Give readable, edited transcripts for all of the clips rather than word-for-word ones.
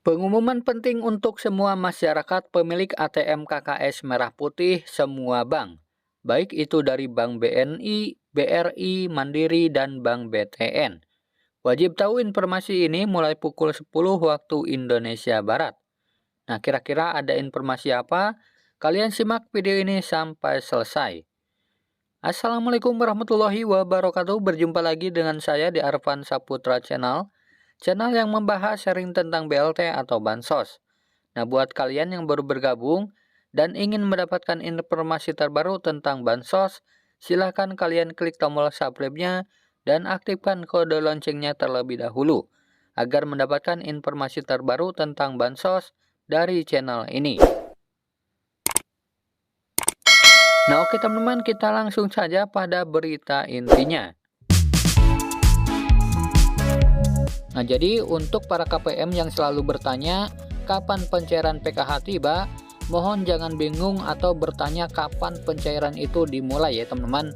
Pengumuman penting untuk semua masyarakat pemilik ATM KKS Merah Putih semua bank, baik itu dari Bank BNI, BRI, Mandiri, dan Bank BTN. Wajib tahu informasi ini mulai pukul 10 waktu Indonesia Barat. Nah, kira-kira ada informasi apa? Kalian simak video ini sampai selesai. Assalamualaikum warahmatullahi wabarakatuh. Berjumpa lagi dengan saya di Arfan Saputra Channel yang membahas sharing tentang BLT atau Bansos. Nah, buat kalian yang baru bergabung dan ingin mendapatkan informasi terbaru tentang Bansos, silahkan kalian klik tombol subscribe-nya dan aktifkan kode loncengnya terlebih dahulu, agar mendapatkan informasi terbaru tentang Bansos dari channel ini. Nah, oke teman-teman, kita langsung saja pada berita intinya. Nah, jadi untuk para KPM yang selalu bertanya, kapan pencairan PKH tiba? Mohon jangan bingung atau bertanya kapan pencairan itu dimulai ya teman-teman.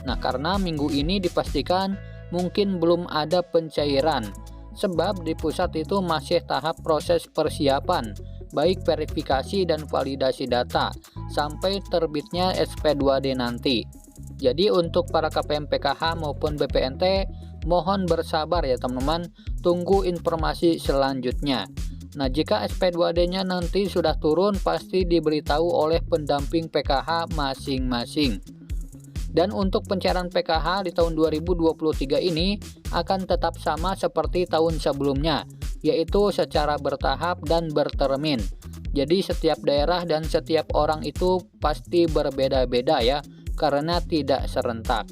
Nah, karena minggu ini dipastikan mungkin belum ada pencairan. Sebab di pusat itu masih tahap proses persiapan, baik verifikasi dan validasi data, sampai terbitnya SP2D nanti. Jadi untuk para KPM PKH maupun BPNT, mohon bersabar ya teman-teman, tunggu informasi selanjutnya. Nah, jika SP2D-nya nanti sudah turun, pasti diberitahu oleh pendamping PKH masing-masing. Dan untuk pencairan PKH di tahun 2023 ini akan tetap sama seperti tahun sebelumnya, yaitu secara bertahap dan bertermin. Jadi setiap daerah dan setiap orang itu pasti berbeda-beda ya, karena tidak serentak.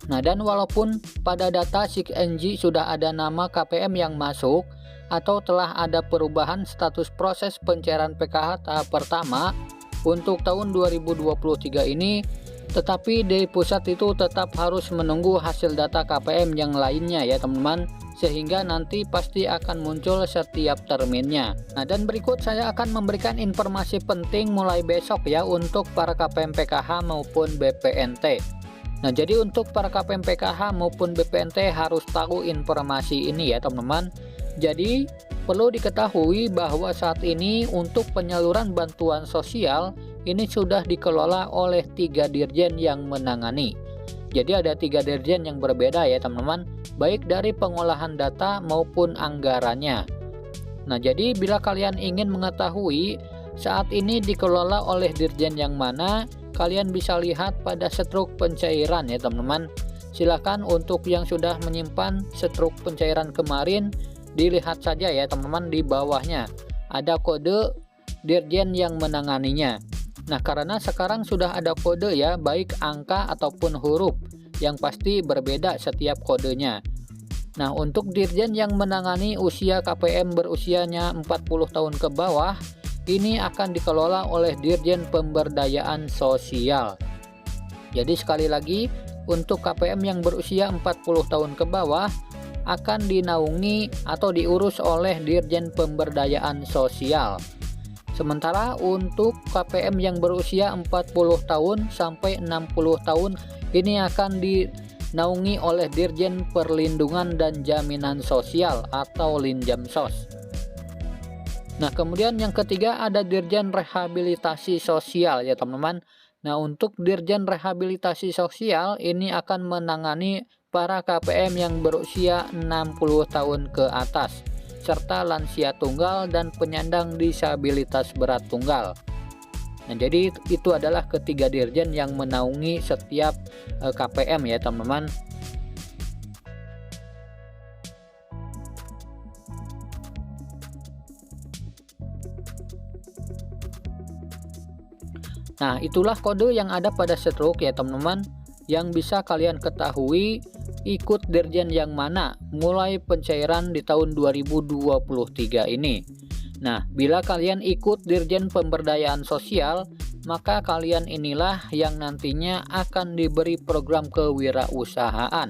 Nah, dan walaupun pada data SIKNJ sudah ada nama KPM yang masuk atau telah ada perubahan status proses pencairan PKH tahap pertama untuk tahun 2023 ini, tetapi di pusat itu tetap harus menunggu hasil data KPM yang lainnya ya teman-teman, sehingga nanti pasti akan muncul setiap terminnya. Nah, dan berikut saya akan memberikan informasi penting mulai besok ya untuk para KPM PKH maupun BPNT. Nah, jadi untuk para KPM PKH maupun BPNT harus tahu informasi ini ya teman-teman. Jadi perlu diketahui bahwa saat ini untuk penyaluran bantuan sosial ini sudah dikelola oleh 3 dirjen yang menangani. Jadi ada 3 dirjen yang berbeda ya teman-teman, baik dari pengolahan data maupun anggarannya. Nah, jadi bila kalian ingin mengetahui saat ini dikelola oleh dirjen yang mana, kalian bisa lihat pada struk pencairan ya teman-teman. Silakan untuk yang sudah menyimpan struk pencairan kemarin, dilihat saja ya teman-teman, di bawahnya ada kode dirjen yang menanganinya. Nah, karena sekarang sudah ada kode ya, baik angka ataupun huruf, yang pasti berbeda setiap kodenya. Nah, untuk dirjen yang menangani usia KPM berusianya 40 tahun ke bawah, ini akan dikelola oleh Dirjen Pemberdayaan Sosial. Jadi sekali lagi, untuk KPM yang berusia 40 tahun ke bawah akan dinaungi atau diurus oleh Dirjen Pemberdayaan Sosial. Sementara untuk KPM yang berusia 40 tahun sampai 60 tahun ini akan dinaungi oleh Dirjen Perlindungan dan Jaminan Sosial atau Linjamsos. Nah, kemudian yang ketiga ada Dirjen Rehabilitasi Sosial ya teman-teman. Nah, untuk Dirjen Rehabilitasi Sosial ini akan menangani para KPM yang berusia 60 tahun ke atas, serta lansia tunggal dan penyandang disabilitas berat tunggal. Nah, jadi itu adalah ketiga dirjen yang menaungi setiap KPM ya teman-teman. Nah, itulah kode yang ada pada struk ya teman-teman, yang bisa kalian ketahui ikut dirjen yang mana mulai pencairan di tahun 2023 ini. Nah, bila kalian ikut Dirjen Pemberdayaan Sosial, maka kalian inilah yang nantinya akan diberi program kewirausahaan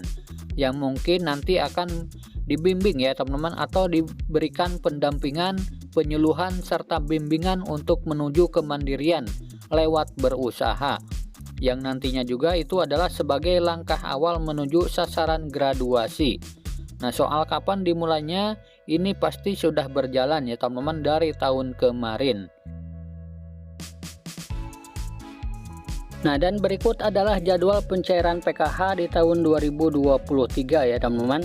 yang mungkin nanti akan dibimbing ya teman-teman, atau diberikan pendampingan, penyuluhan serta bimbingan untuk menuju kemandirian lewat berusaha, yang nantinya juga itu adalah sebagai langkah awal menuju sasaran graduasi. Nah, soal kapan dimulainya ini pasti sudah berjalan ya teman-teman dari tahun kemarin. Nah, dan berikut adalah jadwal pencairan PKH di tahun 2023 ya teman-teman.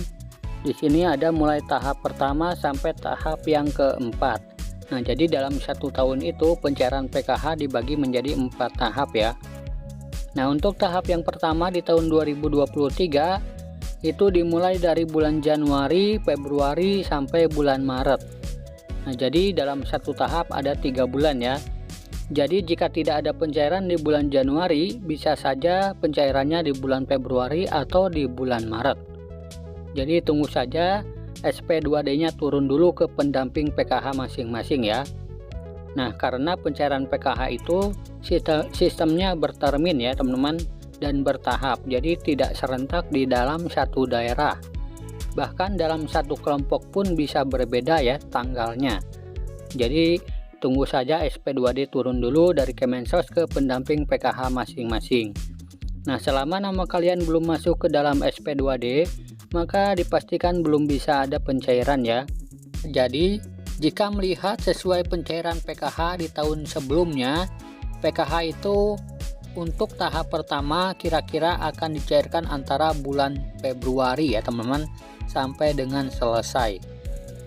Di sini ada mulai tahap pertama sampai tahap yang keempat. Nah, jadi dalam satu tahun itu pencairan PKH dibagi menjadi 4 tahap ya. Nah, untuk tahap yang pertama di tahun 2023 itu dimulai dari bulan Januari, Februari sampai bulan Maret. Nah, jadi dalam satu tahap ada 3 bulan ya. Jadi jika tidak ada pencairan di bulan Januari, bisa saja pencairannya di bulan Februari atau di bulan Maret. Jadi tunggu saja SP2D-nya turun dulu ke pendamping PKH masing-masing ya. Nah, karena pencairan PKH itu sistemnya bertermin ya teman-teman, dan bertahap, jadi tidak serentak di dalam satu daerah. Bahkan dalam satu kelompok pun bisa berbeda ya tanggalnya. Jadi tunggu saja SP2D turun dulu dari Kemensos ke pendamping PKH masing-masing. Nah, selama nama kalian belum masuk ke dalam SP2D, maka dipastikan belum bisa ada pencairan ya. Jadi jika melihat sesuai pencairan PKH di tahun sebelumnya, PKH itu untuk tahap pertama kira-kira akan dicairkan antara bulan Februari ya teman-teman sampai dengan selesai.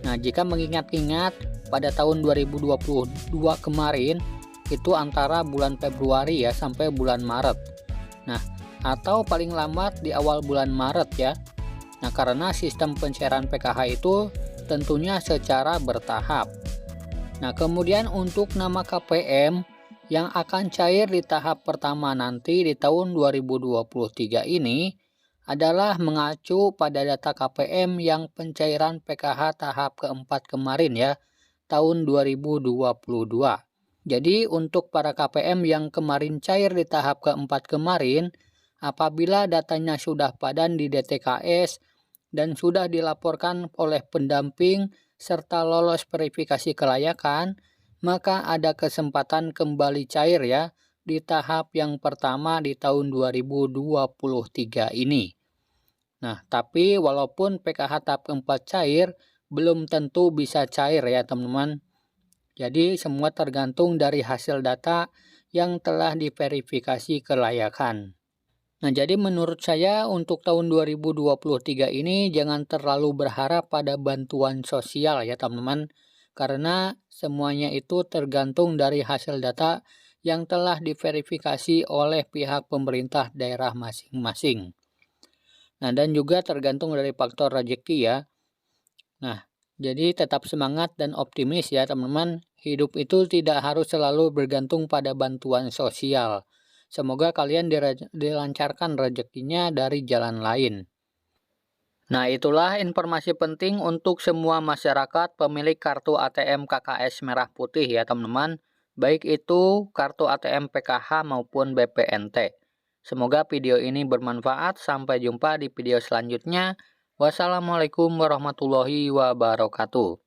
Nah, jika mengingat-ingat pada tahun 2022 kemarin itu antara bulan Februari ya sampai bulan Maret. Nah, atau paling lambat di awal bulan Maret ya. Nah, karena sistem pencairan PKH itu tentunya secara bertahap. Nah, kemudian untuk nama KPM yang akan cair di tahap pertama nanti di tahun 2023 ini adalah mengacu pada data KPM yang pencairan PKH tahap keempat kemarin ya, tahun 2022. Jadi untuk para KPM yang kemarin cair di tahap keempat kemarin, apabila datanya sudah padan di DTKS dan sudah dilaporkan oleh pendamping serta lolos verifikasi kelayakan, maka ada kesempatan kembali cair ya di tahap yang pertama di tahun 2023 ini. Nah, tapi walaupun PKH tahap keempat cair, belum tentu bisa cair ya teman-teman. Jadi semua tergantung dari hasil data yang telah diverifikasi kelayakan. Nah, jadi menurut saya untuk tahun 2023 ini jangan terlalu berharap pada bantuan sosial ya teman-teman. Karena semuanya itu tergantung dari hasil data yang telah diverifikasi oleh pihak pemerintah daerah masing-masing. Nah, dan juga tergantung dari faktor rezeki ya. Nah, jadi tetap semangat dan optimis ya teman-teman. Hidup itu tidak harus selalu bergantung pada bantuan sosial. Semoga kalian dilancarkan rezekinya dari jalan lain. Nah, itulah informasi penting untuk semua masyarakat pemilik kartu ATM KKS Merah Putih ya teman-teman. Baik itu kartu ATM PKH maupun BPNT. Semoga video ini bermanfaat. Sampai jumpa di video selanjutnya. Wassalamualaikum warahmatullahi wabarakatuh.